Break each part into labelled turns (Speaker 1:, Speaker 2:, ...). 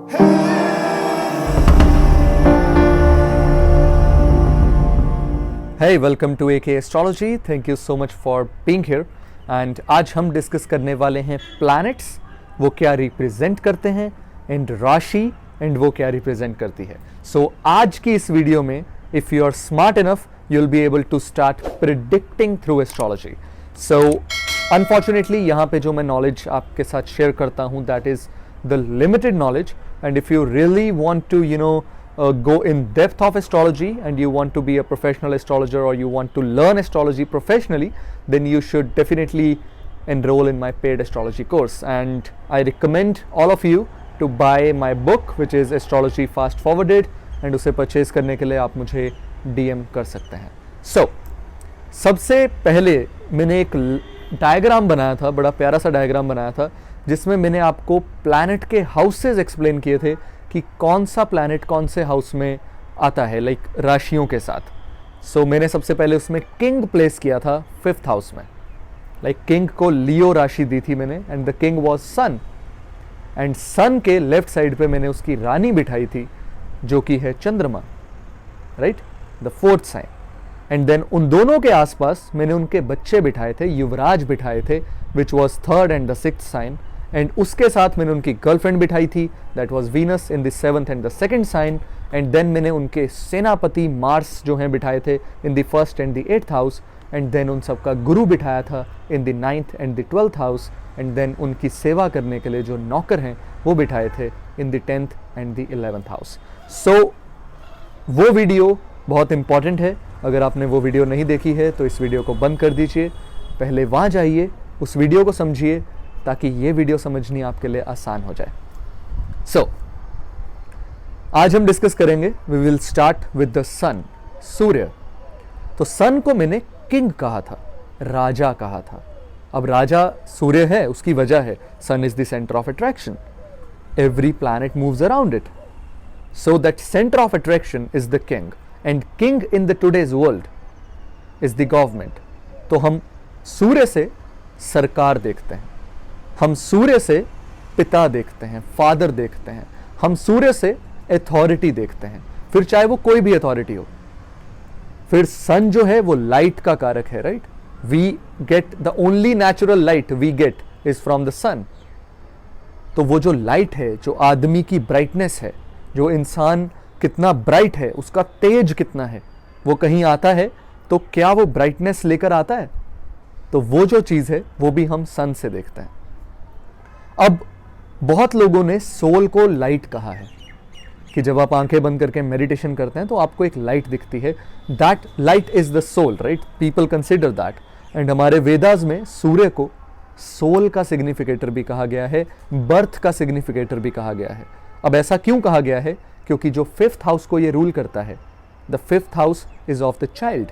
Speaker 1: Hey, welcome to AK Astrology. Thank you so much for being here. And आज हम discuss करने वाले हैं प्लैनेट्स, वो क्या रिप्रेजेंट करते हैं, एंड राशि, एंड वो क्या रिप्रेजेंट करती है. सो आज की इस वीडियो में if you are smart enough you will be able to start predicting through astrology. So unfortunately यहाँ पे जो मैं नॉलेज आपके साथ शेयर करता हूँ that is the limited knowledge, and if you really want to go in depth of astrology and you want to be a professional astrologer or you want to learn astrology professionally, then you should definitely enroll in my paid astrology course. And I recommend all of you to buy my book which is Astrology Fast Forwarded, and उसे purchase करने के लिए आप मुझे DM कर सकते हैं. So सबसे पहले मैंने एक डायग्राम बनाया था, बड़ा प्यारा सा डायग्राम बनाया था जिसमें मैंने आपको प्लैनेट के हाउसेज एक्सप्लेन किए थे कि कौन सा प्लैनेट कौन से हाउस में आता है, लाइक राशियों के साथ. सो मैंने सबसे पहले उसमें किंग प्लेस किया था 5th हाउस में, लाइक किंग को लियो राशि दी थी मैंने, and the king was sun, and sun के लेफ्ट साइड पे मैंने उसकी रानी बिठाई थी जो कि है Chandrama, right, the 4th sign. And then उन दोनों के आसपास मैंने उनके बच्चे बिठाए थे, युवराज बिठाए थे which was 3rd and the 6th sign, and उसके साथ मैंने उनकी गर्लफ्रेंड बिठाई थी that was Venus in the 7th and the 2nd sign, and then मैंने उनके सेनापति मार्स जो हैं बिठाए थे in the 1st and the 8th house, and then उन सबका गुरु बिठाया था in the 9th and the 12th house, and then उनकी सेवा करने के लिए जो नौकर हैं वो बिठाए थे in the 10th and the 11th house. So वो वीडियो बहुत इंपॉर्टेंट है. अगर आपने वो वीडियो नहीं देखी है तो इस वीडियो को बंद कर दीजिए, पहले वहाँ जाइए, उस वीडियो को समझिए ताकि ये वीडियो समझनी आपके लिए आसान हो जाए. सो आज हम डिस्कस करेंगे, we will start with the sun, सूर्य. तो सन को मैंने किंग कहा था, राजा कहा था. अब राजा सूर्य है, उसकी वजह है sun is the centre of attraction, every planet moves around it, so that centre of attraction is the king, and king in the today's world is the government. तो हम सूर्य से सरकार देखते हैं, हम सूर्य से पिता देखते हैं, फादर देखते हैं, हम सूर्य से अथॉरिटी देखते हैं, फिर चाहे वो कोई भी अथॉरिटी हो. फिर सन जो है वो लाइट का कारक है, right. We get the only natural light we get is from the sun. तो वो जो लाइट है, जो आदमी की ब्राइटनेस है, जो इंसान कितना ब्राइट है, उसका तेज कितना है, वो कहीं आता है तो क्या वो ब्राइटनेस लेकर आता है, तो वो जो चीज़ है वो भी हम सन से देखते हैं. अब बहुत लोगों ने सोल को लाइट कहा है कि जब आप आंखें बंद करके मेडिटेशन करते हैं तो आपको एक लाइट दिखती है, that light is the soul, right. People consider that, and हमारे वेदास में सूर्य को सोल का सिग्निफिकेटर भी कहा गया है, बर्थ का सिग्निफिकेटर भी कहा गया है. अब ऐसा क्यों कहा गया है? क्योंकि जो 5th हाउस को ये रूल करता है, the 5th house is of the child.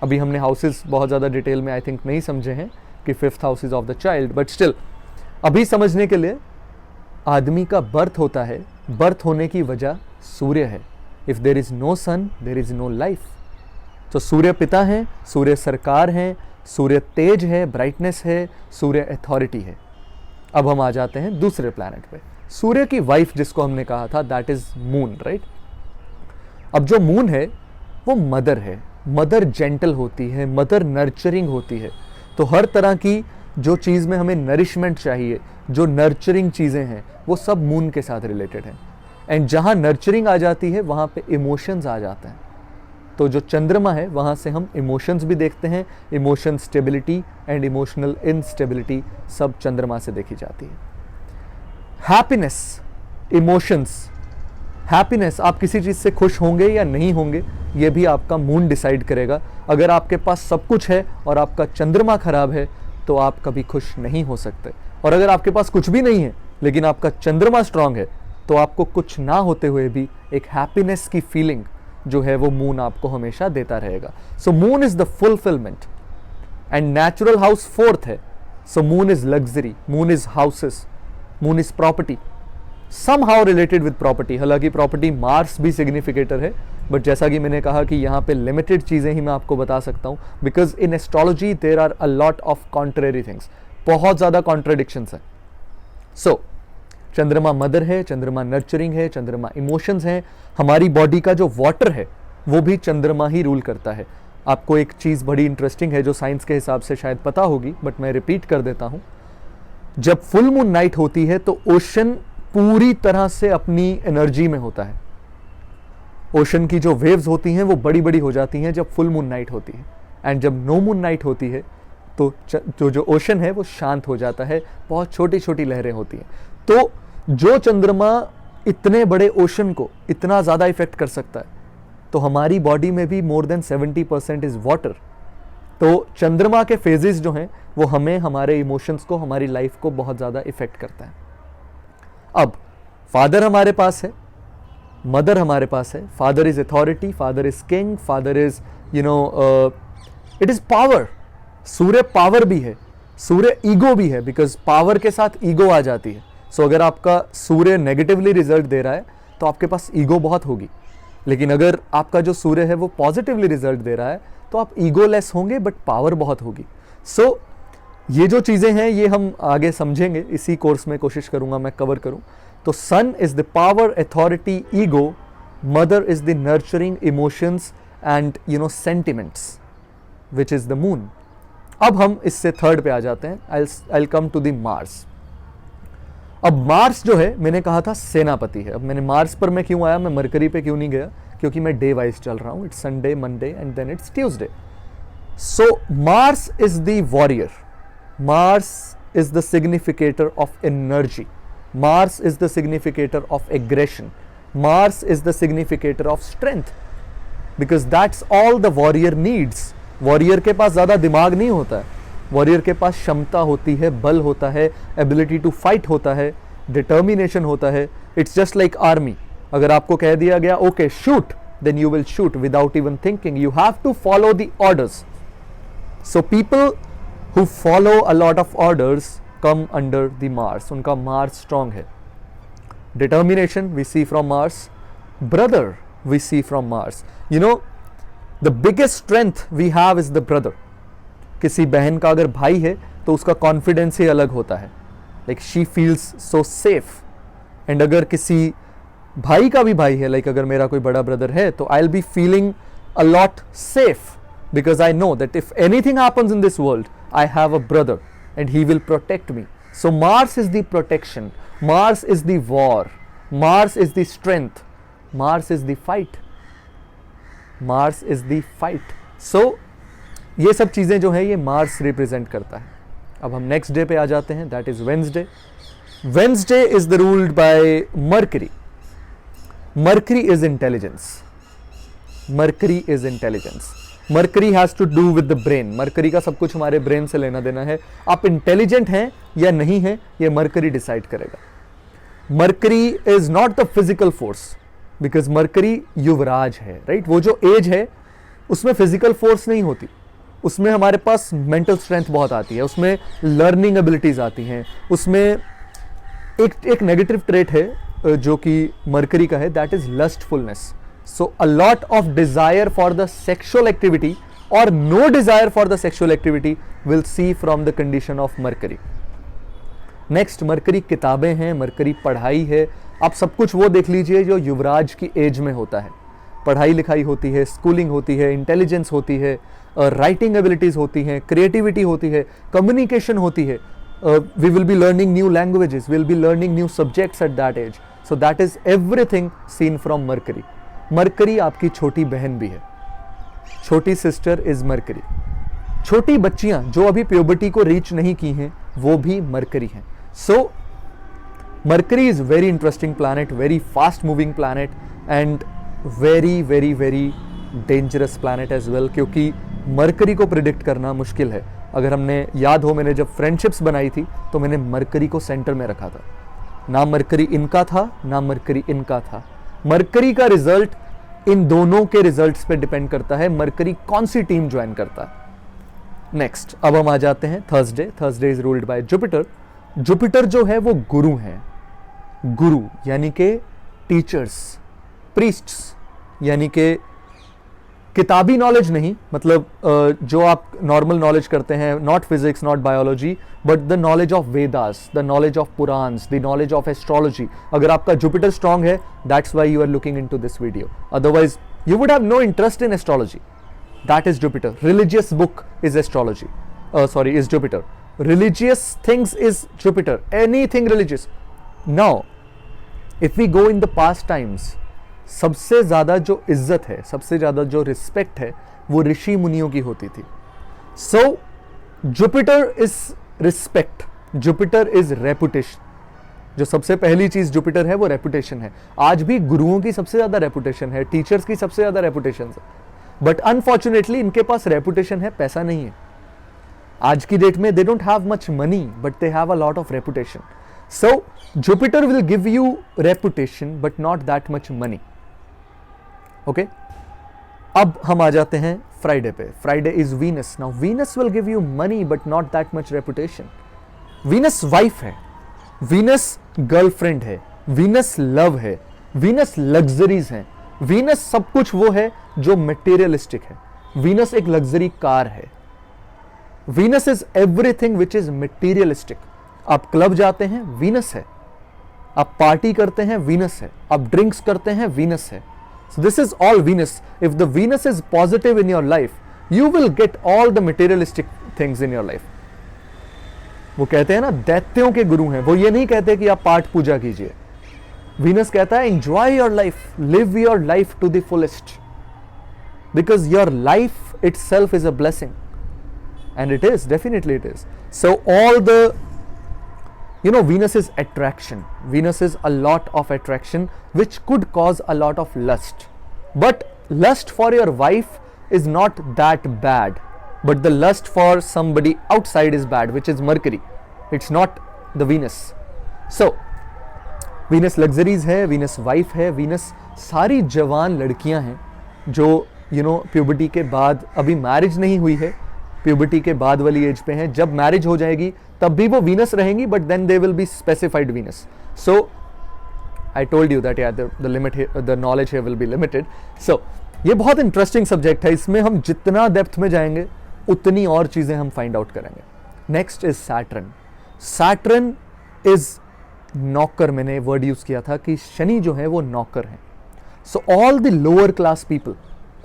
Speaker 1: अभी हमने हाउसेस बहुत ज़्यादा डिटेल में आई थिंक नहीं समझे हैं कि 5th house is of the child, but still अभी समझने के लिए, आदमी का बर्थ होता है, बर्थ होने की वजह सूर्य है. If there is no sun there is no life. तो सूर्य पिता है, सूर्य सरकार है, सूर्य तेज है, ब्राइटनेस है, सूर्य अथॉरिटी है. अब हम आ जाते हैं दूसरे प्लैनेट पे, सूर्य की वाइफ जिसको हमने कहा था दैट इज मून, राइट. अब जो मून है वो मदर है, मदर जेंटल होती है, मदर नर्चरिंग होती है. तो हर तरह की जो चीज़ में हमें नरिशमेंट चाहिए, जो नर्चरिंग चीज़ें हैं, वो सब मून के साथ रिलेटेड हैं. एंड जहाँ नर्चरिंग आ जाती है वहाँ पे इमोशंस आ जाते हैं. तो जो चंद्रमा है वहाँ से हम इमोशंस भी देखते हैं, emotion stability and emotional instability सब चंद्रमा से देखी जाती है. हैप्पीनेस, इमोशंस, हैप्पीनेस, आप किसी चीज़ से खुश होंगे या नहीं होंगे ये भी आपका मून डिसाइड करेगा. अगर आपके पास सब कुछ है और आपका चंद्रमा खराब है तो आप कभी खुश नहीं हो सकते, और अगर आपके पास कुछ भी नहीं है लेकिन आपका चंद्रमा स्ट्रांग है तो आपको कुछ ना होते हुए भी एक हैप्पीनेस की फीलिंग जो है वो मून आपको हमेशा देता रहेगा. So moon is the fulfilment, and natural house 4th है. So moon is luxury, moon is houses, moon is property, somehow related with property. हालांकि प्रॉपर्टी मार्स भी सिग्निफिकेटर है, बट जैसा कि मैंने कहा कि यहाँ पे लिमिटेड चीज़ें ही मैं आपको बता सकता हूँ, because in astrology there are a lot of contrary things, बहुत ज़्यादा कॉन्ट्रडिक्शंस है. सो चंद्रमा मदर है, चंद्रमा नर्चरिंग है, चंद्रमा इमोशंस हैं। हमारी बॉडी का जो वाटर है वो भी चंद्रमा ही रूल करता है। आपको एक चीज़ बड़ी इंटरेस्टिंग है जो साइंस के हिसाब से शायद पता होगी, बट मैं रिपीट कर देता हूँ। जब फुल मून नाइट होती है तो ओशन पूरी तरह से अपनी एनर्जी में होता है। ओशन की जो वेव्स होती हैं वो बड़ी बड़ी हो जाती हैं जब फुल मून नाइट होती है, एंड जब नो मून नाइट होती है तो जो ओशन है वो शांत हो जाता है, बहुत छोटी छोटी लहरें होती हैं। तो जो चंद्रमा इतने बड़े ओशन को इतना ज़्यादा इफेक्ट कर सकता है, तो हमारी बॉडी में भी मोर देन 70% इज वाटर। तो चंद्रमा के फेजेस जो हैं वो हमें, हमारे इमोशंस को, हमारी लाइफ को बहुत ज़्यादा इफेक्ट करता है। अब फादर हमारे पास है, मदर हमारे पास है। Father is authority, father is king, father is it is power. Surya power भी है, सूर्य ईगो भी है, बिकॉज पावर के साथ ईगो आ जाती है। सो अगर आपका सूर्य नेगेटिवली रिजल्ट दे रहा है तो आपके पास ईगो बहुत होगी, लेकिन अगर आपका जो सूर्य है वो पॉजिटिवली रिजल्ट दे रहा है तो आप ईगोलेस होंगे बट पावर बहुत होगी। सो ये जो चीज़ें हैं ये हम आगे समझेंगे, इसी कोर्स में कोशिश करूंगा मैं कवर करूं। तो sun is the power, authority, ego, mother is the nurturing, emotions and sentiments, which is the moon. अब हम इससे थर्ड पे आ जाते हैं। I come to the Mars. अब मार्स जो है, मैंने कहा था सेनापति है। अब मैंने मार्स पर मैं क्यों आया, मैं मरकरी पे क्यों नहीं गया, क्योंकि मैं डे वाइज चल रहा हूं। It's Sunday, Monday and then it's Tuesday. So Mars is the warrior, Mars is the significator of energy, Mars is the significator of aggression, Mars is the significator of strength, because that's all the warrior needs. Warrior के पास ज्यादा दिमाग नहीं होता है, warrior के पास क्षमता होती है, बल होता है, एबिलिटी टू फाइट होता है, डिटर्मिनेशन होता है। It's just like army. अगर आपको कह दिया गया okay shoot, then you will shoot without even thinking. You have to follow the orders. So people who follow a lot of orders come under the Mars. उनका Mars strong है। Determination we see from Mars, brother we see from Mars. The biggest strength we have is the brother. किसी बहन का अगर भाई है तो उसका कॉन्फिडेंस ही अलग होता है, like she feels so safe. And अगर किसी भाई का भी भाई है, लाइक अगर मेरा कोई बड़ा ब्रदर है, तो I will be feeling a lot safe, because I know that if anything happens in this world I have a brother and he will protect me. So Mars is the protection, Mars is the war, Mars is the strength, Mars is the fight, Mars is the fight. So ये सब चीज़ें जो है ये Mars represent करता है। अब हम नेक्स्ट डे पे आ जाते हैं, that is Wednesday. Wednesday is the ruled by Mercury. Mercury is intelligence, Mercury is intelligence. Mercury has to do with the brain. Mercury का सब कुछ हमारे ब्रेन से लेना देना है। आप इंटेलिजेंट हैं या नहीं हैं ये मरकरी डिसाइड करेगा। Mercury is not the physical force, because Mercury युवराज है, राइट। वो जो एज है उसमें फिजिकल फोर्स नहीं होती, उसमें हमारे पास मेंटल स्ट्रेंथ बहुत आती है, उसमें लर्निंग एबिलिटीज आती हैं, उसमें एक नेगेटिव ट्रेट है जो कि मरकरी का है, that is lustfulness. So a lot of desire for the sexual activity or no desire for the sexual activity will see from the condition of Mercury. Next, Mercury किताबें हैं, mercury पढ़ाई है। आप सब कुछ वो देख लीजिए जो युवराज की एज में होता है। पढ़ाई लिखाई होती है, स्कूलिंग होती है, इंटेलिजेंस होती है, राइटिंग एबिलिटीज होती हैं, क्रिएटिविटी होती है, कम्युनिकेशन होती है। We will be learning new languages, we will be learning new subjects at that age. So that is everything seen from Mercury. Mercury आपकी छोटी बहन भी है, छोटी सिस्टर इज मरकरी। छोटी बच्चियां जो अभी प्यूबर्टी को रीच नहीं की हैं वो भी मरकरी हैं। So Mercury is very interesting planet, very fast moving planet and very very very dangerous planet as well, क्योंकि मरकरी को प्रिडिक्ट करना मुश्किल है। अगर हमने याद हो, मैंने जब फ्रेंडशिप्स बनाई थी तो मैंने मरकरी को सेंटर में रखा था। ना मरकरी इनका था ना मरकरी इनका था। मरकरी का रिजल्ट इन दोनों के रिजल्ट्स पे डिपेंड करता है, मरकरी कौन सी टीम ज्वाइन करता है। नेक्स्ट, अब हम आ जाते हैं Thursday. Thursday is ruled bye Jupiter. Jupiter जो है वो गुरु हैं, गुरु यानी के टीचर्स, प्रीस्ट्स यानी के किताबी नॉलेज नहीं, मतलब जो आप नॉर्मल नॉलेज करते हैं, not physics, not biology, but the knowledge of Vedas, the knowledge of Puranas, the knowledge of astrology. अगर आपका जुपिटर स्ट्रांग है, that's why you are looking into this video. Otherwise you would have no interest in astrology. That is Jupiter. Religious book is astrology, sorry, is Jupiter. Religious things is Jupiter. Anything religious. Now, if we go in the past times, सबसे ज़्यादा जो इज्जत है, सबसे ज़्यादा जो respect है, वो ऋषि मुनियों की होती थी. So, Jupiter is respect. Jupiter is reputation. जो सबसे पहली चीज़ जुपिटर है वो रेपुटेशन है. आज भी गुरुओं की सबसे ज़्यादा रेपुटेशन है, टीचर्स की सबसे ज़्यादा रेपुटेशन है. बट अनफॉर्चुनेटली इनके पास रेपुटेशन है, पैसा नहीं है. आज की डेट में they don't have much money but they have a lot of reputation. So Jupiter will give you reputation but not that much money. Okay, अब हम आ जाते हैं फ्राइडे पे. Friday is Venus. Now Venus will give you money but not that much reputation. Venus wife है, Venus girlfriend है, Venus love है, Venus luxuries है, Venus सब कुछ वो है जो मटेरियलिस्टिक है. वीनस एक लग्जरी कार है. Venus is everything which is materialistic. आप क्लब जाते हैं, वीनस है. आप पार्टी करते हैं, वीनस है. आप ड्रिंक्स करते हैं, वीनस है. सो this is all Venus. If the Venus is positive in your life, you will get all the materialistic things in your life. वो कहते हैं ना, दैत्यों के गुरु हैं. वो ये नहीं कहते कि आप पाठ पूजा कीजिए. वीनस कहता है enjoy your life, live your life to the fullest, because your life itself is a blessing. And it is, definitely it is. So all the, Venus is attraction. Venus is a lot of attraction which could cause a lot of lust. But lust for your wife is not that bad. But the lust for somebody outside is bad, which is Mercury. It's not the Venus. So, Venus luxuries है, Venus wife है, Venus सारी जवान लड़कियां हैं जो puberty के बाद अभी मैरिज नहीं हुई है, प्यूबर्टी के बाद वाली एज पे हैं. जब मैरिज हो जाएगी तब भी वो वीनस रहेंगी, but then they will be specified Venus. So I told you that the knowledge here will be limited. So ये बहुत इंटरेस्टिंग सब्जेक्ट है. इसमें हम जितना डेप्थ में जाएंगे उतनी और चीज़ें हम फाइंड आउट करेंगे. Next is Saturn. Saturn is knocker. मैंने वर्ड यूज़ किया था कि शनि जो है वो नॉकर है. So all the lower class people,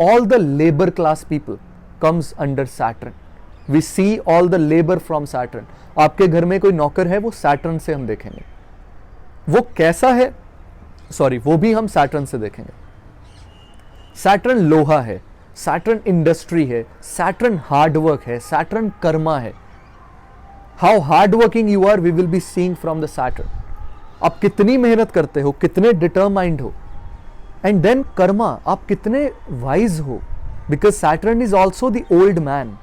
Speaker 1: all the labour class people comes under Saturn. We see all the labor from Saturn. आपके घर में कोई नौकर है, वो Saturn से हम देखेंगे. वो कैसा है, सॉरी, वो भी हम Saturn से देखेंगे. Saturn लोहा है, Saturn इंडस्ट्री है, Saturn हार्डवर्क है, Saturn कर्मा है. How hardworking you are, we will be seeing from the Saturn. आप कितनी मेहनत करते हो, कितने डिटरमाइंड हो, एंड देन कर्मा, आप कितने वाइज हो. Because Saturn is also the old man.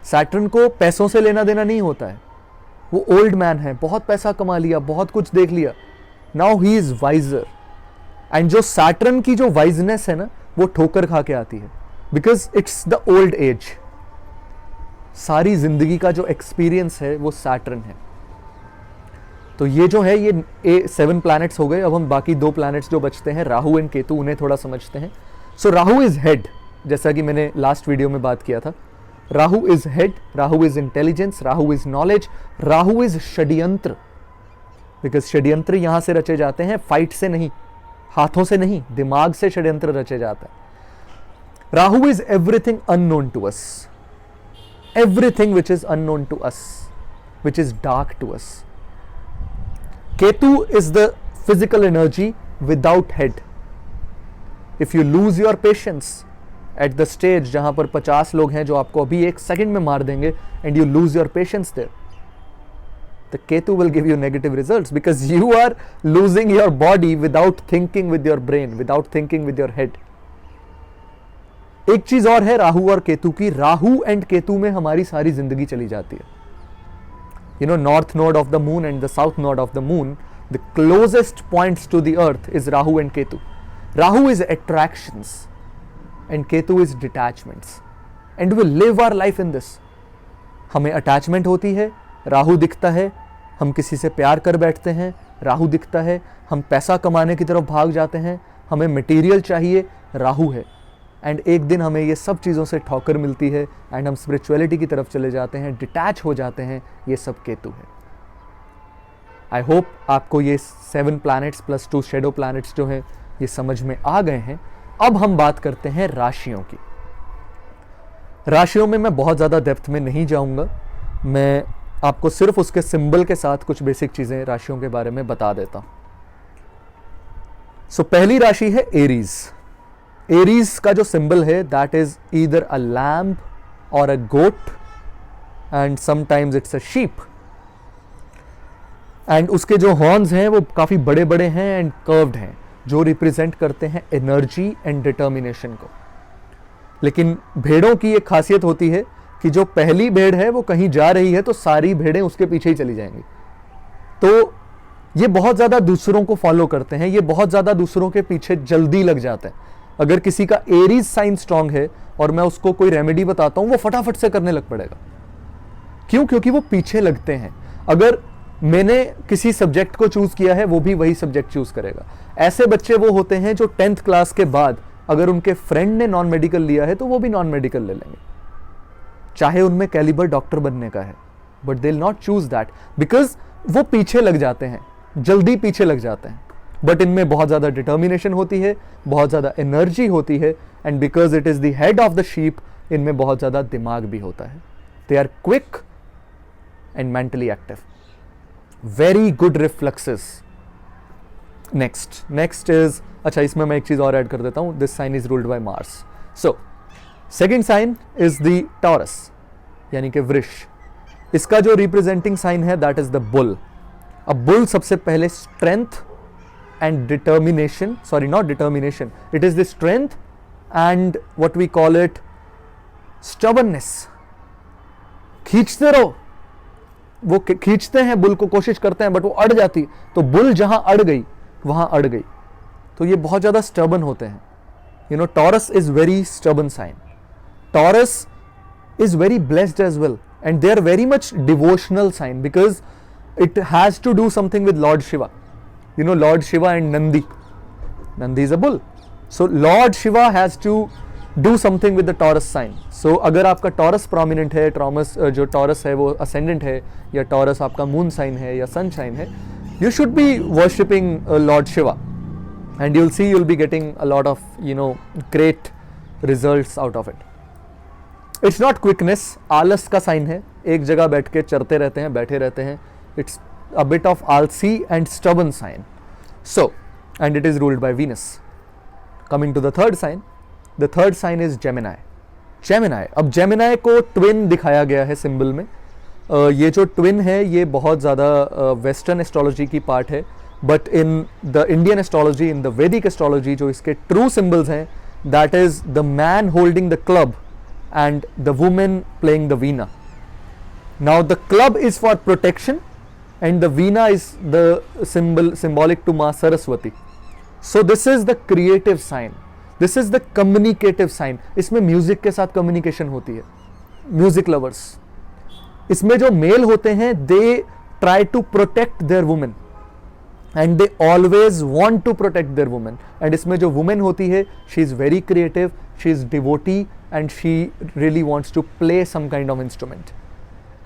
Speaker 1: Saturn को पैसों से लेना देना नहीं होता है. वो ओल्ड मैन है, बहुत पैसा कमा लिया, बहुत कुछ देख लिया. Now he is wiser. And जो सैटर्न की जो वाइजनेस है ना, वो ठोकर खा के आती है, because it's the old age. सारी जिंदगी का जो एक्सपीरियंस है वो सैटर्न है. तो ये जो है ये 7 प्लैनेट्स हो गए. अब हम बाकी 2 प्लैनेट्स जो बचते हैं, राहु एंड केतु, उन्हें थोड़ा समझते हैं. सो राहु इज हेड, जैसा कि मैंने लास्ट वीडियो में बात किया था. Rahu is head, Rahu is intelligence, Rahu is knowledge, Rahu is षड्यंत्र. बिकॉज षड्यंत्र यहां से रचे जाते हैं, फाइट से नहीं, हाथों से नहीं, दिमाग से षड्यंत्र रचे जाता है. Rahu is everything unknown to us, everything which is unknown to us, which is dark to us. Ketu is the physical energy without head. If you lose your patience at the stage जहां पर 50 लोग हैं जो आपको अभी 1 सेकेंड में मार देंगे, and you lose your patience there, the Ketu will give you negative results, because you are losing your body without thinking with your brain, without thinking with your head. एक चीज और है राहु और केतु की. राहु एंड केतु में हमारी सारी जिंदगी चली जाती है. North node of the moon and the south node of the moon, the closest points to the earth is Rahu and Ketu. Rahu is attractions and Ketu is detachments, and we live our life in this. हमें attachment होती है, राहु दिखता है, हम किसी से प्यार कर बैठते हैं, राहु दिखता है, हम पैसा कमाने की तरफ भाग जाते हैं, हमें मटेरियल चाहिए, राहु है. एंड एक दिन हमें ये सब चीज़ों से ठोकर मिलती है एंड हम स्पिरिचुअलिटी की तरफ चले जाते हैं, डिटैच हो जाते हैं। ये सब केतु है। आई होप आपको ये 7 प्लैनेट्स प्लस 2 शेडो प्लैनेट्स जो हैं ये समझ में आ गए हैं। अब हम बात करते हैं राशियों की। राशियों में मैं बहुत ज़्यादा डेप्थ में नहीं जाऊंगा, मैं आपको सिर्फ उसके सिंबल के साथ कुछ बेसिक चीज़ें राशियों के बारे में बता देता हूं। सो पहली राशि है एरीज। एरीज का जो सिंबल है that is either a lamb or a goat and sometimes it's a sheep. And उसके जो हॉर्न्स हैं वो काफ़ी बड़े बड़े हैं एंड कर्व्ड हैं, जो रिप्रेजेंट करते हैं एनर्जी एंड डिटर्मिनेशन को। लेकिन भेड़ों की एक खासियत होती है कि जो पहली भेड़ है वो कहीं जा रही है तो सारी भेड़ें उसके पीछे ही चली जाएंगी। तो ये बहुत ज़्यादा दूसरों को फॉलो करते हैं, ये बहुत ज़्यादा दूसरों के पीछे जल्दी लग जाते हैं। अगर किसी का एरीज साइन स्ट्रांग है और मैं उसको कोई रेमेडी बताता हूँ, वो फटाफट से करने लग पड़ेगा। क्यों? क्योंकि वो पीछे लगते हैं। अगर मैंने किसी सब्जेक्ट को चूज किया है, वो भी वही सब्जेक्ट चूज करेगा। ऐसे बच्चे वो होते हैं जो 10th क्लास के बाद अगर उनके फ्रेंड ने नॉन मेडिकल लिया है तो वो भी नॉन मेडिकल ले लेंगे, चाहे उनमें कैलिबर डॉक्टर बनने का है, but they will not choose that because वो पीछे लग जाते हैं, जल्दी पीछे लग जाते हैं। बट इनमें बहुत ज़्यादा डिटर्मिनेशन होती है, बहुत ज़्यादा एनर्जी होती है, and because it is the head of the sheep, इनमें बहुत ज़्यादा दिमाग भी होता है। They are quick and mentally active, very good reflexes. Next is, अच्छा इसमें मैं एक चीज़ और ऐड कर देता हूँ, this sign is ruled by Mars. So second sign is the Taurus यानी कि वृष। इसका जो रिप्रेजेंटिंग साइन है दैट इज द बुल। अब बुल सबसे पहले strength and determination, sorry not determination, it is the strength and what we call it stubbornness. खींचते रहो, वो खींचते हैं बुल को, कोशिश करते हैं बट वो अड़ जाती, तो बुल जहां अड़ गई वहां अड़ गई। तो ये बहुत ज्यादा स्टबर्न होते हैं। You know, Taurus is very stubborn sign. Taurus is very blessed as well, and they are very much devotional sign because it has to do something with Lord Shiva. You know, Lord Shiva and Nandi is a bull, so Lord Shiva has to do something with the Taurus sign. So अगर आपका Taurus prominent है, जो Taurus है वो ascendant है, या Taurus आपका moon sign है या sun sign है, you should be worshipping Lord Shiva, and you'll see you'll be getting a lot of, you know, great results out of it. It's not quickness, आलस का sign है, एक जगह बैठ के चरते रहते हैं, बैठे रहते हैं। इट्स अ बिट ऑफ आलसी and stubborn sign. So and it is ruled by Venus. Coming to the third sign, the third sign is Gemini. Gemini, अब जेमिनाई को ट्विन दिखाया गया है सिंबल में। ये जो ट्विन है ये बहुत ज़्यादा वेस्टर्न एस्ट्रोलॉजी की पार्ट है, but in the Indian astrology, in the Vedic astrology, जो इसके ट्रू सिंबल्स हैं that is the man holding the club and the woman playing the veena. Now the club is for protection and the veena is the symbolic to Ma Saraswati. So this is the creative sign, this is the communicative sign. इसमें music के साथ communication होती है, music lovers. इसमें जो mail होते हैं they try to protect their women and they always want to protect their women, and इसमें जो woman होती है she is very creative, she is devotee and she really wants to play some kind of instrument.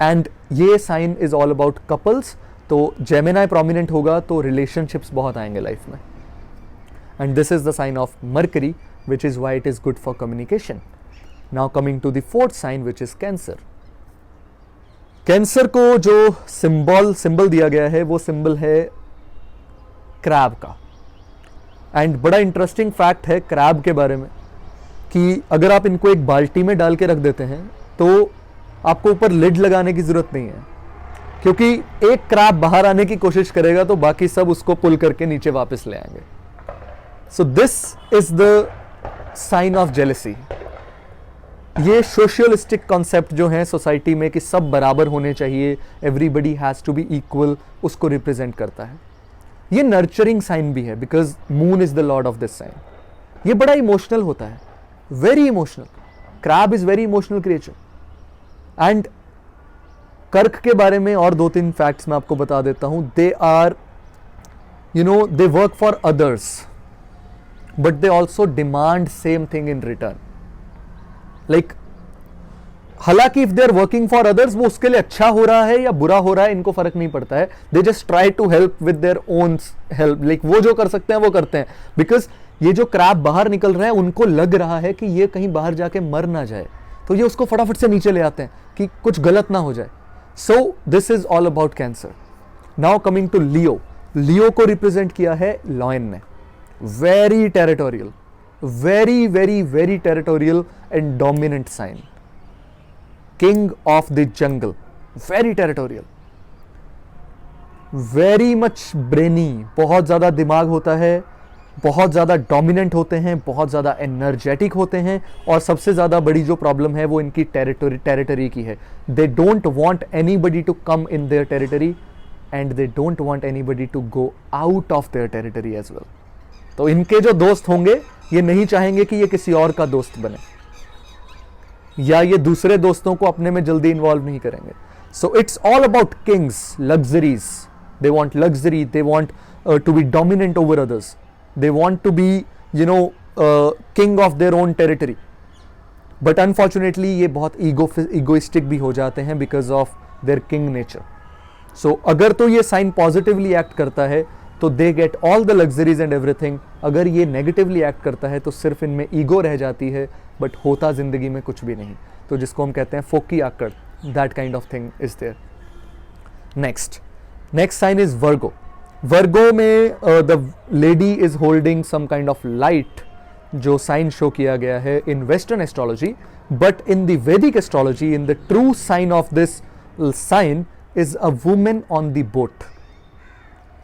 Speaker 1: And ये sign is all about couples, तो Gemini prominent होगा तो relationships बहुत आएंगे life में. And this is the sign of Mercury, which is why it is good for communication. Now coming to the fourth sign, which is Cancer. Cancer को जो symbol दिया गया है वो symbol है क्रैब का। एंड बड़ा इंटरेस्टिंग फैक्ट है क्रैब के बारे में कि अगर आप इनको एक बाल्टी में डाल के रख देते हैं तो आपको ऊपर लिड लगाने की जरूरत नहीं है, क्योंकि एक क्रैब बाहर आने की कोशिश करेगा तो बाकी सब उसको पुल करके नीचे वापस ले आएंगे। So this is the sign of jealousy. ये सोशियलिस्टिक कॉन्सेप्ट जो है सोसाइटी में कि सब बराबर होने चाहिए, everybody has to be equal, उसको रिप्रेजेंट करता है। ये नर्चरिंग साइन भी है because moon is the lord of this sign. ये बड़ा इमोशनल होता है, very emotional. Crab is very emotional creature. And कर्क के बारे में और 2-3 फैक्ट्स मैं आपको बता देता हूं। They are, you know, they work for others but they also demand same thing in return. Like हालांकि if they are working for others, वो उसके लिए अच्छा हो रहा है या बुरा हो रहा है इनको फर्क नहीं पड़ता है. They just try to help with their own help. Like वो जो कर सकते हैं वो करते हैं, बिकॉज ये जो क्रैब बाहर निकल रहा है उनको लग रहा है कि ये कहीं बाहर जाके मर ना जाए, तो ये उसको फटाफट से नीचे ले आते हैं कि कुछ गलत ना हो जाए. So this is all about Cancer. Now coming to Leo. Leo को रिप्रेजेंट किया है लॉयन ने. Very territorial, very very very territorial and dominant sign. King of the jungle, very territorial, very much brainy, बहुत ज्यादा दिमाग होता है, बहुत ज़्यादा डोमिनेंट होते हैं, बहुत ज़्यादा एनर्जेटिक होते हैं, और सबसे ज़्यादा बड़ी जो प्रॉब्लम है वो इनकी टेरिटरी की है. They don't want anybody to come in their territory and they don't want anybody to go out of their territory as well. तो इनके जो दोस्त होंगे ये नहीं चाहेंगे कि ये किसी और का दोस्त बने, या ये दूसरे दोस्तों को अपने में जल्दी इन्वॉल्व नहीं करेंगे. So it's all about kings, luxuries. They want luxury, they want to be dominant over others. They want to be, king of their own territory. But unfortunately, ये बहुत egoistic भी हो जाते हैं because of their king nature. So अगर तो ये sign positively act करता है तो they get all the luxuries and everything. अगर ये negatively act करता है तो सिर्फ इनमें ego रह जाती है, but होता जिंदगी में कुछ भी नहीं. तो जिसको हम कहते हैं फोकी आकड़, that kind of thing is there. Next sign is Virgo. Virgo में the lady is holding some kind of light, जो साइन शो किया गया है in western astrology. But in the Vedic astrology, in the true sign of this sign is a women on the boat.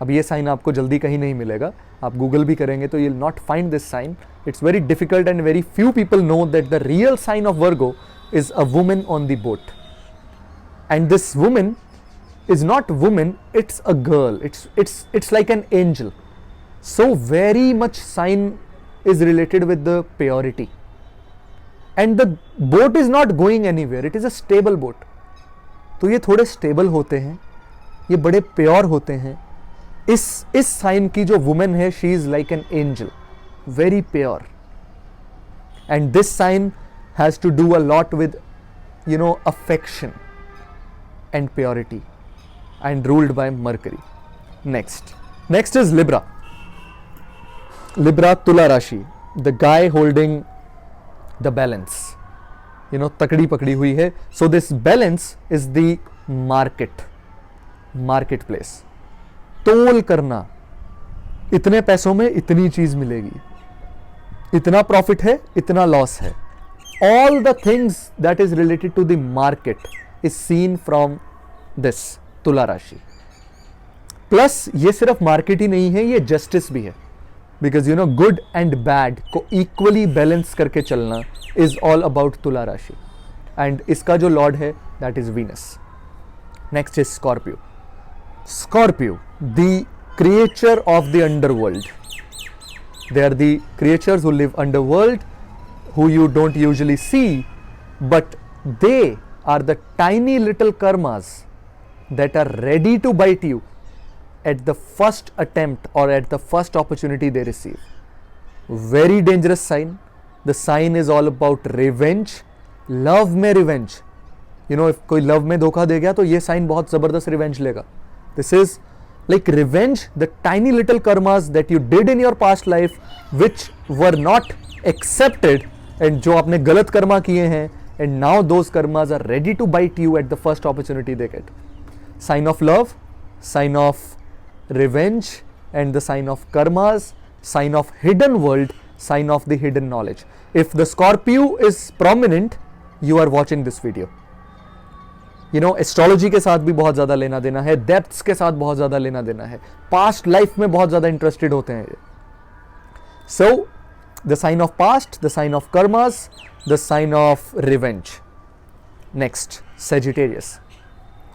Speaker 1: अब ये sign आपको जल्दी कहीं नहीं मिलेगा, आप गूगल भी करेंगे तो you will not find this sign. It's very difficult and very few people know that the real sign of Virgo is a women on the boat. And this women is not woman, it's a girl, it's like an angel. So very much sign is related with the purity, and the boat is not going anywhere, it is a stable boat. तो ये थोड़े stable होते हैं, ये बड़े pure होते हैं. इस साइन की जो वुमेन है, she is like an angel, very pure. And this sign has to do a lot with affection and purity, and ruled by Mercury. Next is Libra. Libra, Tula Rashi, the guy holding the balance, तकड़ी पकड़ी हुई है. So this balance is the marketplace. तोल करना, इतने पैसों में इतनी चीज मिलेगी, इतना प्रॉफिट है, इतना लॉस है. All the things that is related to the market is seen from this तुला राशि. प्लस ये सिर्फ मार्केट ही नहीं है, ये जस्टिस भी है, बिकॉज गुड एंड बैड को इक्वली बैलेंस करके चलना इज ऑल अबाउट तुला राशि. एंड इसका जो लॉर्ड है that is Venus. Next is Scorpio. Scorpio, the creature of the underworld. They are the creatures who live underworld, who you don't usually see, but they are the tiny little karmas that are ready to bite you at the first attempt or at the first opportunity they receive. Very dangerous sign. The sign is all about revenge. Love में revenge. if कोई love में धोखा दे गया तो ये sign बहुत जबरदस्त revenge लेगा. This is like revenge, the tiny little karmas that you did in your past life which were not accepted, and जो आपने गलत कर्मा किए हैं, and now those karmas are ready to bite you at the first opportunity they get. Sign of love, sign of revenge, and the sign of karmas, sign of hidden world, sign of the hidden knowledge. If the Scorpio is prominent, you are watching this video. Astrology के साथ भी बहुत ज़्यादा लेना देना है, depths के साथ बहुत ज़्यादा लेना देना है, पास्ट लाइफ में बहुत ज़्यादा इंटरेस्टेड होते हैं ये. So the sign of past, the sign of karmas, the sign of revenge. Next, Sagittarius.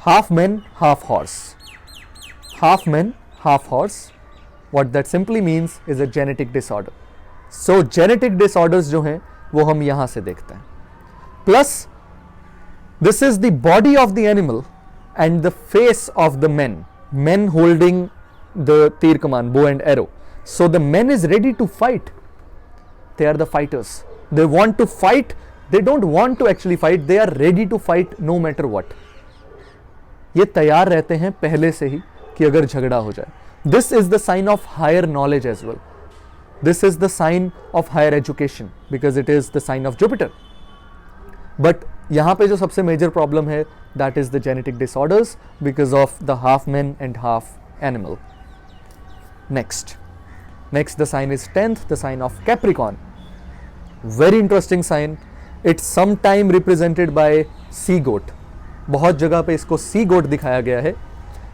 Speaker 1: Half man, half horse. Half man, half horse. What that simply means is a genetic disorder. So genetic disorders जो हैं वो हम यहाँ से देखते हैं. Plus, this is the body of the animal and the face of the men. Men holding the तीर कमान, bow and arrow. So the man is ready to fight. they are the fighters. They want to fight, they don't want to actually fight, they are ready to fight no matter what. ये तैयार रहते हैं पहले से ही कि अगर झगड़ा हो जाए. This is the sign of higher knowledge as well. This is the sign of higher education because it is the sign of Jupiter. But यहाँ पे जो सबसे मेजर प्रॉब्लम है, that is the genetic disorders because of the half man and half animal. Next the sign is 10th, the sign of Capricorn. Very interesting sign. It's sometime represented by sea goat. बहुत जगह पे इसको sea goat दिखाया गया है,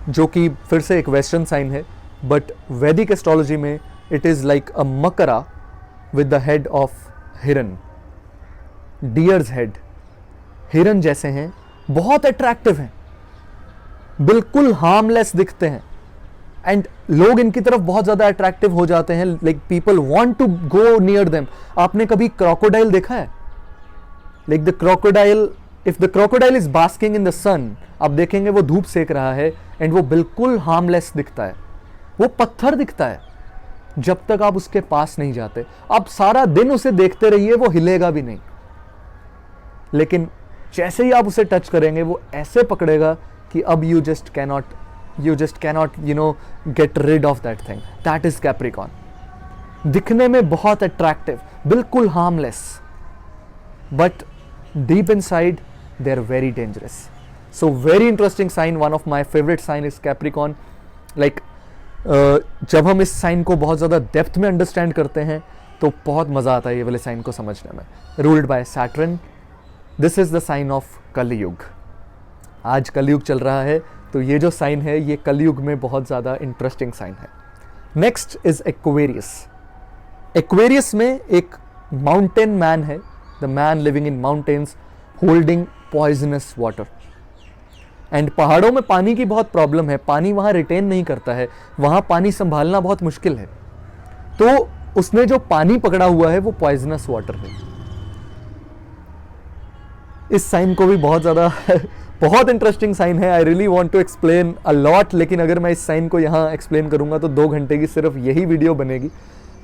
Speaker 1: जो कि फिर से एक वेस्टर्न साइन है, बट वैदिक एस्ट्रोलॉजी में it is like a makara with the head of hiran, deer's head. हिरन जैसे हैं, बहुत अट्रैक्टिव हैं, बिल्कुल हार्मलेस दिखते हैं, एंड लोग इनकी तरफ बहुत ज्यादा अट्रैक्टिव हो जाते हैं. Like people want to go near them. आपने कभी क्रोकोडाइल देखा है? Like the crocodile, if the crocodile is basking in the sun, आप देखेंगे वो धूप सेक रहा है एंड वो बिल्कुल हार्मलेस दिखता है, वो पत्थर दिखता है जब तक आप उसके पास नहीं जाते. आप सारा दिन उसे देखते रहिए, वो हिलेगा भी नहीं, लेकिन जैसे ही आप उसे टच करेंगे वो ऐसे पकड़ेगा कि अब you just cannot get rid of that thing. That is Capricorn. दिखने में बहुत अट्रैक्टिव, बिल्कुल harmless, but deep inside they are very dangerous. So very interesting sign. One of my favorite sign is Capricorn. Like जब हम इस sign को बहुत ज़्यादा डेप्थ में अंडरस्टैंड करते हैं तो बहुत मज़ा आता है ये वाले साइन को समझने में. Ruled by Saturn. This is the sign of Kalyug. आज कलयुग चल रहा है, तो ये जो साइन है ये कलयुग में बहुत ज़्यादा इंटरेस्टिंग साइन है. Next is Aquarius. एक्वेरियस में एक माउंटेन मैन है, the man living in mountains holding poisonous water. And पहाड़ों में पानी की बहुत प्रॉब्लम है, पानी वहाँ रिटेन नहीं करता है, वहाँ पानी संभालना बहुत मुश्किल है, तो उसने जो पानी पकड़ा हुआ है वो पॉइजनस वाटर है. इस साइन को भी बहुत ज़्यादा बहुत इंटरेस्टिंग साइन है. I really want to explain a lot, लेकिन अगर मैं इस साइन को यहाँ एक्सप्लेन करूँगा तो 2 घंटे की सिर्फ यही वीडियो बनेगी.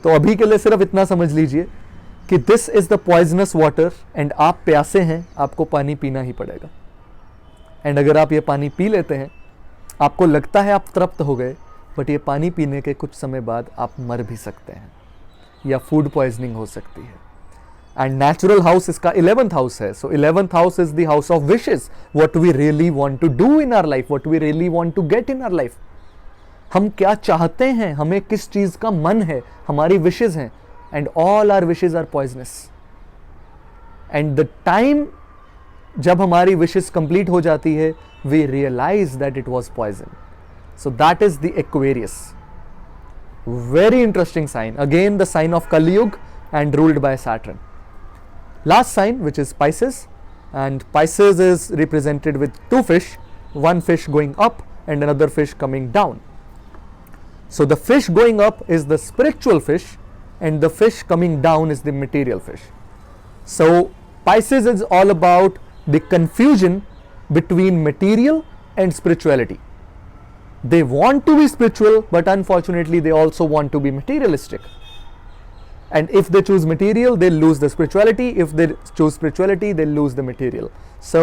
Speaker 1: तो अभी के लिए सिर्फ इतना समझ लीजिए कि this is the poisonous water and आप प्यासे हैं, आपको पानी पीना ही पड़ेगा. एंड अगर आप ये पानी पी लेते हैं, आपको लगता है आप तृप्त हो गए, बट ये पानी पीने के कुछ समय बाद आप मर भी सकते हैं या फूड पॉइजनिंग हो सकती है. एंड नेचुरल हाउस इसका 11th हाउस है. So 11th house is the house of wishes. What we really want to do in our life, what we really want to get in our life. हम क्या चाहते हैं, हमें किस चीज का मन है, हमारी विशेस हैं. And all our wishes are poisonous. And the time जब हमारी विशेस कंप्लीट हो जाती है, we realize that it was poison. So that is the Aquarius. Very interesting sign. Again the sign of Kalyug and ruled by Saturn. Last sign, which is Pisces, and Pisces is represented with 2 fish, one fish going up and another fish coming down. So the fish going up is the spiritual fish and the fish coming down is the material fish. So Pisces is all about the confusion between material and spirituality. They want to be spiritual, but unfortunately they also want to be materialistic. And if they choose material, they'll lose the spirituality. If they choose spirituality, they'll lose the material. So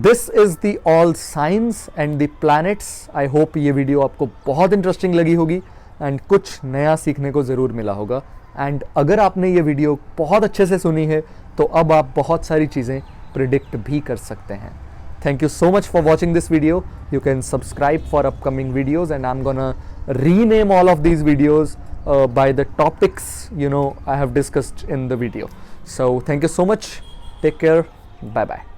Speaker 1: this is the all signs and the planets. I hope ये video आपको बहुत interesting लगी होगी and कुछ नया सीखने को ज़रूर मिला होगा. एंड अगर आपने ये वीडियो बहुत अच्छे से सुनी है तो अब आप बहुत सारी चीज़ें प्रिडिक्ट भी कर सकते हैं. Thank you so much for watching this video. You can subscribe for upcoming videos and I'm gonna rename all of these videos by the topics I have discussed in the video. So thank you so much. Take care. Bye bye.